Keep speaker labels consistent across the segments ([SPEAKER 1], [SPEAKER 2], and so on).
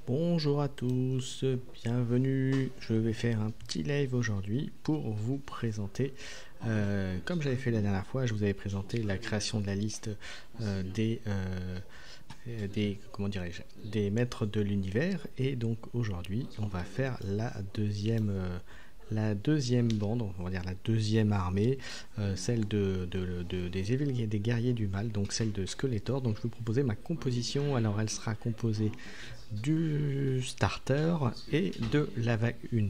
[SPEAKER 1] Bonjour à tous, bienvenue. Je vais faire un petit live aujourd'hui pour vous présenter, comme j'avais fait la dernière fois, je vous avais présenté la création de la liste comment dirais-je, des maîtres de l'univers. Et donc aujourd'hui, on va faire la deuxième bande, on va dire la deuxième armée, celle des guerriers du mal, donc celle de Skeletor. Donc je vais vous proposer ma composition. Alors elle sera composée du starter et de la vague 1.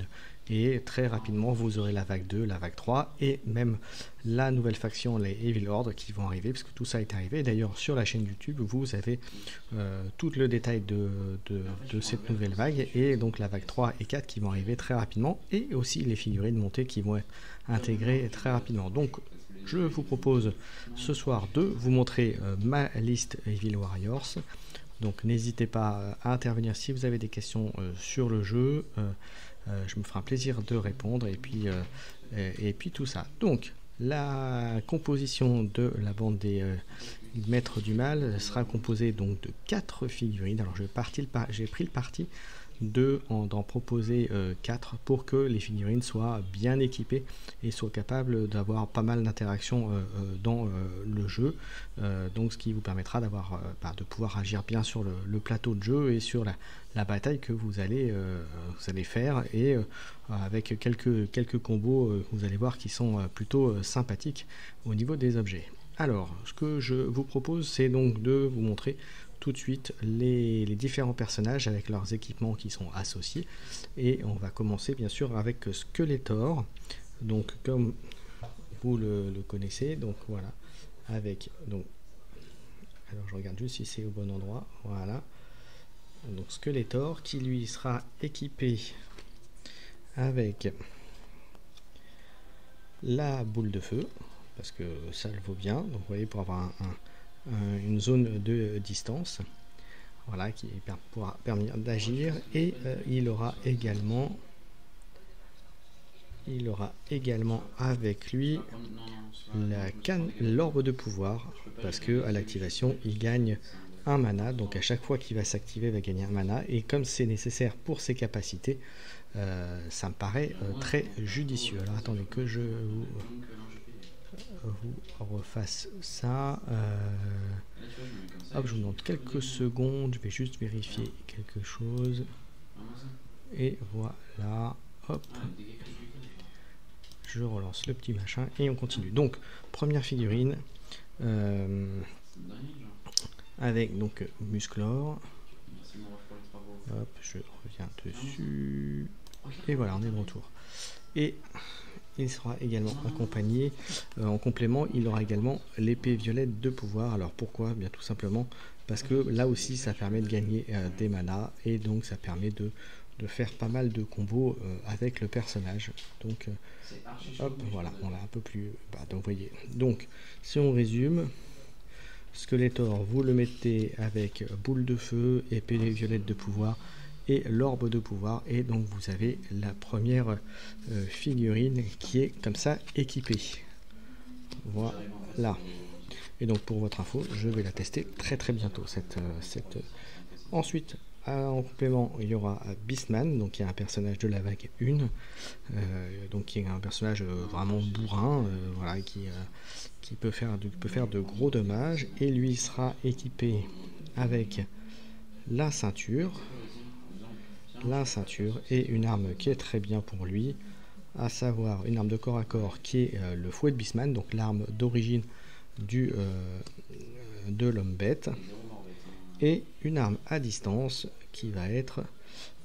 [SPEAKER 1] Et très rapidement, vous aurez la vague 2, la vague 3 et même la nouvelle faction, les Evil Horde, qui vont arriver, parce que tout ça est arrivé. D'ailleurs, sur la chaîne YouTube, vous avez tout le détail de cette nouvelle vague, et donc la vague 3 et 4 qui vont arriver très rapidement, et aussi les figurines montées qui vont être intégrées très rapidement. Donc, je vous propose ce soir de vous montrer ma liste Evil Warriors. Donc n'hésitez pas à intervenir si vous avez des questions sur le jeu. Je me ferai un plaisir de répondre et puis tout ça. Donc la composition de la bande des maîtres du mal sera composée donc de 4 figurines. Alors j'ai pris le parti d'en proposer 4 pour que les figurines soient bien équipées et soient capables d'avoir pas mal d'interactions dans le jeu, donc ce qui vous permettra de pouvoir agir bien sur le plateau de jeu et sur la bataille que vous allez faire, et avec quelques combos vous allez voir qui sont plutôt sympathiques au niveau des objets. Alors ce que je vous propose, c'est donc de vous montrer tout de suite les différents personnages avec leurs équipements qui sont associés, et on va commencer bien sûr avec Skeletor. Donc comme vous le connaissez, donc voilà, avec donc, alors je regarde juste si c'est au bon endroit, voilà, donc Skeletor qui lui sera équipé avec la boule de feu, parce que ça le vaut bien, donc vous voyez, pour avoir une zone de distance, voilà, qui pourra permettre d'agir. Et il aura également avec lui l'orbe de pouvoir, parce que à l'activation il gagne un mana, donc à chaque fois qu'il va s'activer il va gagner un mana, et comme c'est nécessaire pour ses capacités, ça me paraît très judicieux. Alors attendez que je vous refasse ça. Hop, je vous demande quelques secondes, je vais juste vérifier quelque chose. Et voilà, hop, je relance le petit machin et on continue. Donc, première figurine avec donc Musclor. Hop, je reviens dessus. Et voilà, on est de retour. Et il sera également accompagné, en complément, il aura également l'épée violette de pouvoir. Alors pourquoi? Bien tout simplement parce que là aussi ça permet de gagner des manas, et donc ça permet de faire pas mal de combos avec le personnage. Donc hop, voilà, on l'a un peu plus bas. Donc vous voyez, donc si on résume, Skeletor, vous le mettez avec boule de feu, épée violette de pouvoir et l'orbe de pouvoir, et donc vous avez la première figurine qui est comme ça équipée. Voilà. Et donc pour votre info, je vais la tester très bientôt Ensuite, en complément, il y aura Beastman, donc qui est un personnage de la vague 1, donc qui est un personnage vraiment bourrin, voilà, qui peut faire de gros dommages, et lui sera équipé avec la ceinture et une arme qui est très bien pour lui, à savoir une arme de corps à corps qui est le fouet de Beastman, donc l'arme d'origine de l'homme bête, et une arme à distance qui va être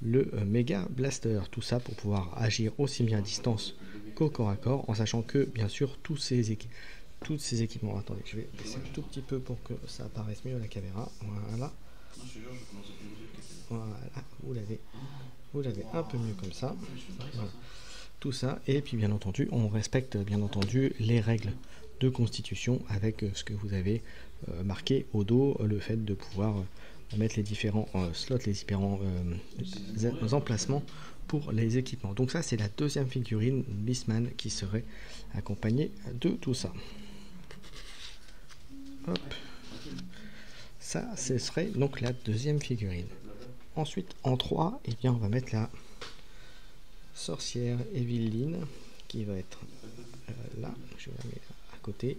[SPEAKER 1] le méga blaster, tout ça pour pouvoir agir aussi bien à distance qu'au corps à corps, en sachant que bien sûr tous ces équipements, attendez, je vais baisser un tout petit peu pour que ça apparaisse mieux à la caméra, voilà, vous l'avez un peu mieux comme ça, voilà. Tout ça, et puis bien entendu on respecte bien entendu les règles de constitution avec ce que vous avez marqué au dos, le fait de pouvoir mettre les différents slots, les différents emplacements pour les équipements. Donc ça c'est la deuxième figurine Beastman qui serait accompagnée de tout ça. Hop. Ça, ce serait donc la deuxième figurine. Ensuite, en 3, eh bien, on va mettre la sorcière Evelyne, qui va être là, je la mets à côté,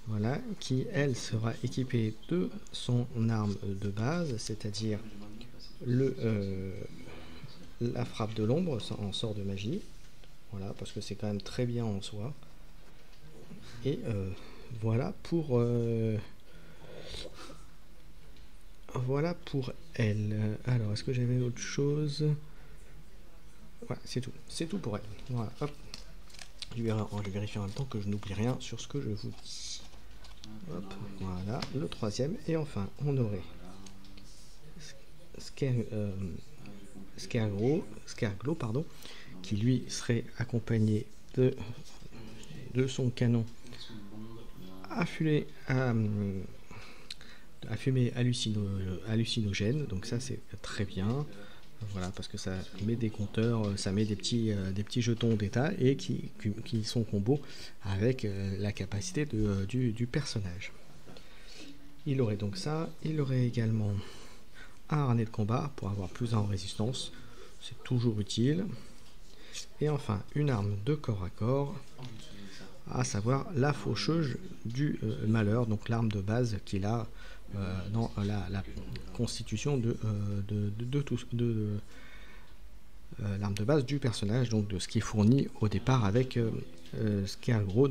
[SPEAKER 1] voilà, qui elle sera équipée de son arme de base, c'est-à-dire la frappe de l'ombre en sort de magie, voilà, parce que c'est quand même très bien en soi. Et voilà pour elle. Alors, est-ce que j'avais autre chose? Voilà, c'est tout pour elle. Voilà, hop. Je vais vérifier en même temps que je n'oublie rien sur ce que je vous dis. Hop, voilà, le troisième. Et enfin, on aurait Scareglow, pardon, qui lui serait accompagné de son canon à fumée hallucinogène. Donc ça, c'est très bien. Voilà, parce que ça met des compteurs, ça met des petits jetons d'état et qui sont combos avec la capacité du personnage. Il aurait donc ça, il aurait également un harnais de combat pour avoir plus en résistance, c'est toujours utile. Et enfin, une arme de corps à corps, à savoir la faucheuse du malheur, donc l'arme de base qu'il a dans la constitution de l'arme de base du personnage, donc de ce qui est fourni au départ avec Scareglow,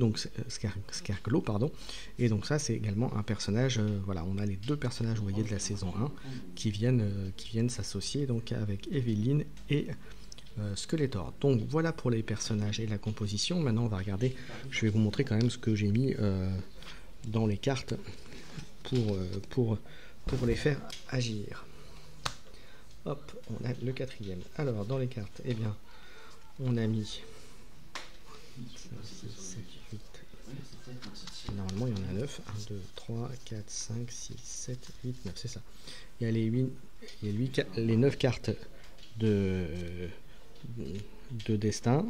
[SPEAKER 1] pardon. Et donc ça, c'est également un personnage, voilà, on a les deux personnages, vous voyez, de la saison 1 qui viennent s'associer donc avec Evelyne et Skeletor. Donc voilà pour les personnages et la composition. Maintenant, on va regarder, je vais vous montrer quand même ce que j'ai mis dans les cartes pour les faire agir. Hop, on a le quatrième. Alors, dans les cartes, eh bien, on a mis 5, 6, 7, 8. Normalement, il y en a 9. 1, 2, 3, 4, 5, 6, 7, 8, 9, c'est ça. Il y a les 9 cartes de destin,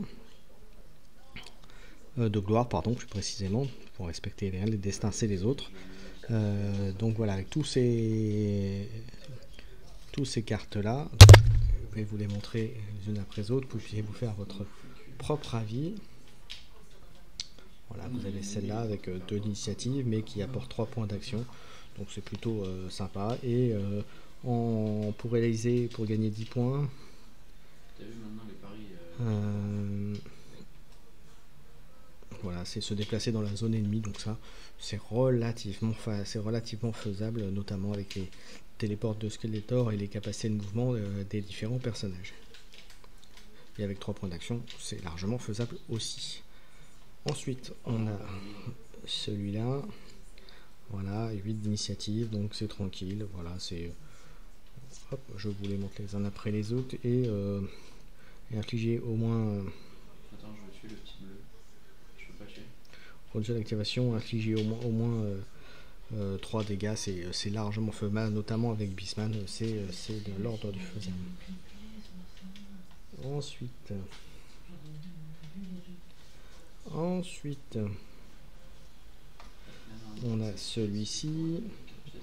[SPEAKER 1] de gloire, pardon, plus précisément, pour respecter les destins, c'est les autres. Donc voilà, avec tous ces cartes là, je vais vous les montrer les unes après les autres, vous pouvez vous faire votre propre avis. Voilà, vous avez celle-là avec 2 initiatives mais qui apporte 3 points d'action, donc c'est plutôt sympa. Et pour réaliser, pour gagner 10 points, voilà, c'est se déplacer dans la zone ennemie, donc ça c'est relativement faisable, notamment avec les téléports de Skeletor et les capacités de mouvement des différents personnages. Et avec 3 points d'action, c'est largement faisable aussi. Ensuite, on a celui-là, voilà, 8 d'initiative, donc c'est tranquille, voilà, c'est... Hop, je vous les montre les uns après les autres, et infliger au moins... Attends, je vais tuer le petit bleu. Je peux pas tuer. Pour le jeu d'activation, infliger au moins 3 dégâts, c'est largement faisable, notamment avec Beastman, c'est de l'ordre du faisable. Ensuite, on a celui-ci,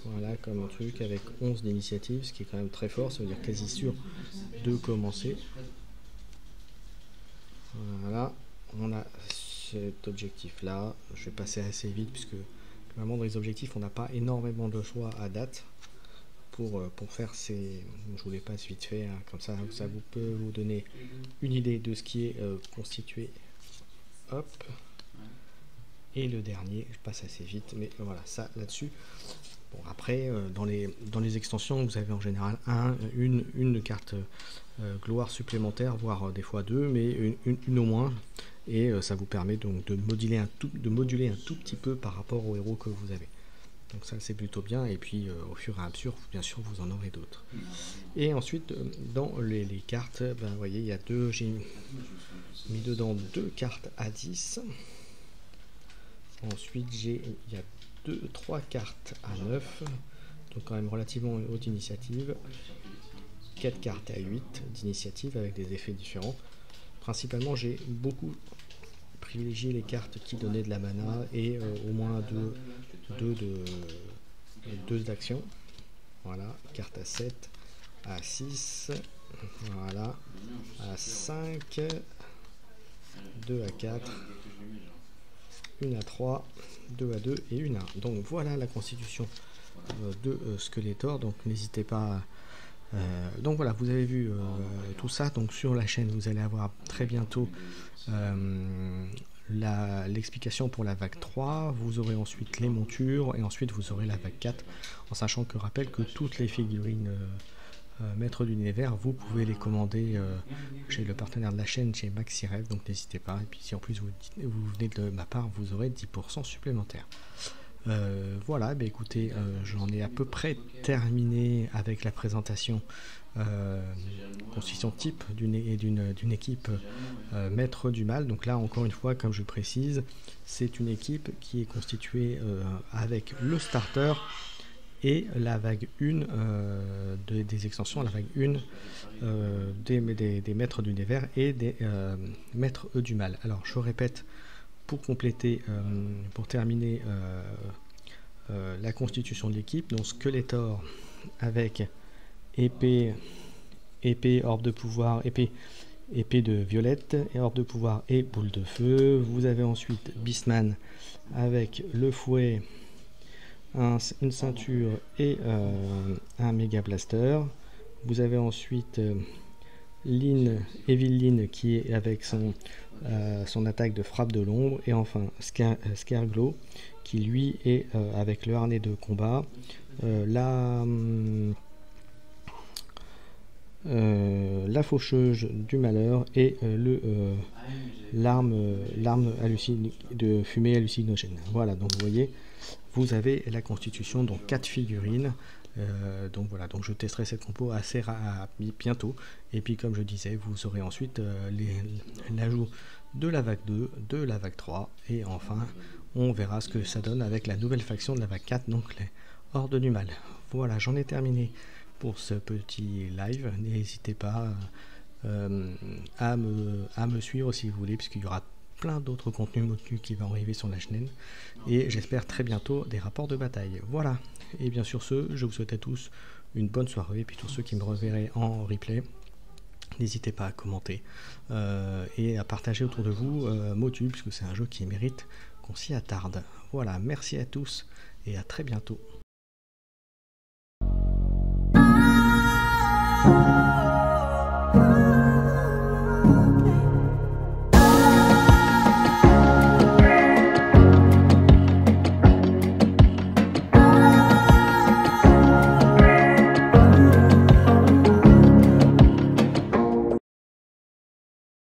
[SPEAKER 1] voilà, comme un truc avec 11 d'initiative, ce qui est quand même très fort, ça veut dire quasi sûr de commencer. Voilà, on a cet objectif-là, je vais passer assez vite puisque vraiment dans les objectifs, on n'a pas énormément de choix à date pour faire ces... Je vous les passe vite fait, hein, comme ça vous peut vous donner une idée de ce qui est constitué. Hop. Et le dernier, je passe assez vite, mais voilà, ça là-dessus. Bon, après, dans les extensions, vous avez en général une carte gloire supplémentaire, voire des fois 2, mais une au moins. Et ça vous permet donc de moduler un tout petit peu par rapport au héros que vous avez. Donc ça, c'est plutôt bien. Et puis, au fur et à mesure, bien sûr, vous en aurez d'autres. Et ensuite, dans les cartes, ben, vous voyez, il y a j'ai mis dedans 2 cartes à 10. Ensuite, il y a 3 cartes à 9, donc quand même relativement haute initiative. 4 cartes à 8 d'initiative avec des effets différents. Principalement, j'ai beaucoup privilégié les cartes qui donnaient de la mana et au moins 2 d'action. Voilà, carte à 7, à 6, voilà, à 5, 2 à 4, 1 à 3, 2 à 2 et 1 à 1. Donc voilà la constitution de Skeletor, donc n'hésitez pas. Donc voilà, vous avez vu tout ça. Donc sur la chaîne, vous allez avoir très bientôt l'explication pour la vague 3. Vous aurez ensuite les montures et ensuite vous aurez la vague 4, en sachant que je rappelle que toutes les figurines Maître d'Univers, vous pouvez les commander chez le partenaire de la chaîne, chez MaxiRev, donc n'hésitez pas. Et puis si en plus vous venez de ma part, vous aurez 10% supplémentaire. Voilà, bah écoutez, j'en ai à peu près terminé avec la présentation constitution type d'une équipe Maître du Mal. Donc là, encore une fois, comme je précise, c'est une équipe qui est constituée avec le starter et la vague 1 des extensions, la vague 1 des Maîtres d'Univers et des Maîtres du Mal. Alors, je répète, pour compléter, pour terminer la constitution de l'équipe, donc Skeletor avec épée, orbe de pouvoir, épée de violette, et orbe de pouvoir et boule de feu. Vous avez ensuite Beastman avec le fouet, une ceinture et un méga blaster. Vous avez ensuite Evil Lyn qui est avec son attaque de frappe de l'ombre, et enfin Scareglow qui lui est avec le harnais de combat, la faucheuse du malheur et l'arme de fumée hallucinogène. Voilà, donc vous voyez, vous avez la constitution, donc 4 figurines. Donc voilà, donc je testerai cette compo assez bientôt, et puis comme je disais, vous aurez ensuite l'ajout de la vague 2, de la vague 3, et enfin on verra ce que ça donne avec la nouvelle faction de la vague 4, donc les Hordes du Mal. Voilà, j'en ai terminé pour ce petit live. N'hésitez pas à me suivre si vous voulez, puisqu'il y aura plein d'autres contenus qui vont arriver sur la chaîne, et j'espère très bientôt des rapports de bataille. Voilà, et bien sur ce, je vous souhaite à tous une bonne soirée, et puis tous ceux qui me reverraient en replay, n'hésitez pas à commenter et à partager autour de vous Motu, puisque c'est un jeu qui mérite qu'on s'y attarde. Voilà, merci à tous et à très bientôt.